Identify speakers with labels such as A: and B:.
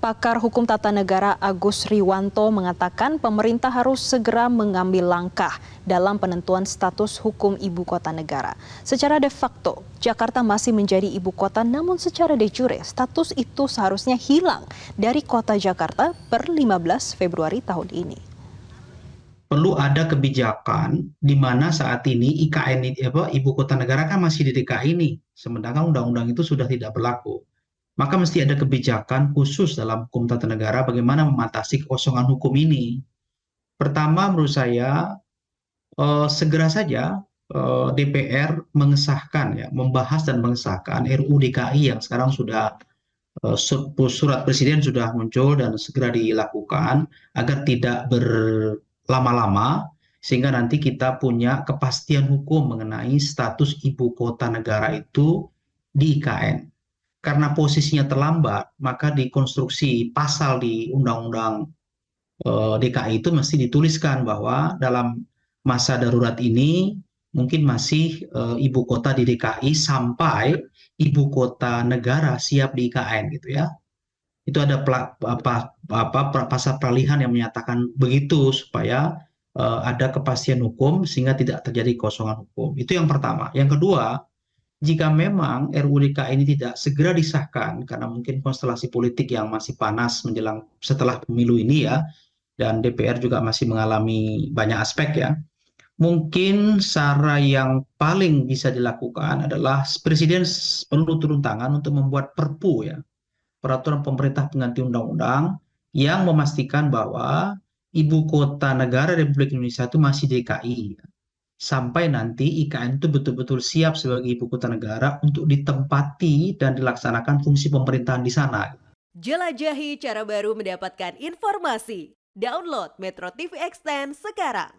A: Pakar Hukum Tata Negara Agus Riwanto mengatakan pemerintah harus segera mengambil langkah dalam penentuan status hukum ibu kota negara. Secara de facto, Jakarta masih menjadi ibu kota, namun secara de jure status itu seharusnya hilang dari kota Jakarta per 15 Februari tahun ini.
B: Perlu ada kebijakan di mana saat ini IKN ibu kota negara kan masih di DKI ini, sementara undang-undang itu sudah tidak berlaku. Maka mesti ada kebijakan khusus dalam hukum tata negara bagaimana mengatasi kekosongan hukum ini. Pertama, menurut saya segera saja DPR mengesahkan, membahas dan mengesahkan RUU DKI yang sekarang sudah surat presiden sudah muncul dan segera dilakukan agar tidak berlama-lama sehingga nanti kita punya kepastian hukum mengenai status ibu kota negara itu di IKN. Karena posisinya terlambat, maka dikonstruksi pasal di Undang-Undang DKI itu mesti dituliskan bahwa dalam masa darurat ini mungkin masih ibu kota di DKI sampai ibu kota negara siap di IKN gitu ya. Itu ada pasal peralihan yang menyatakan begitu supaya ada kepastian hukum sehingga tidak terjadi kekosongan hukum. Itu yang pertama. Yang kedua, jika memang RUU DKI ini tidak segera disahkan karena mungkin konstelasi politik yang masih panas menjelang setelah pemilu ini ya, dan DPR juga masih mengalami banyak aspek ya, mungkin cara yang paling bisa dilakukan adalah Presiden perlu turun tangan untuk membuat Perpu ya, peraturan pemerintah pengganti undang-undang yang memastikan bahwa ibu kota negara Republik Indonesia itu masih DKI. Sampai nanti IKN itu betul-betul siap sebagai ibu kota negara untuk ditempati dan dilaksanakan fungsi pemerintahan di sana.
C: Jelajahi cara baru mendapatkan informasi. Download Metro TV Extend sekarang.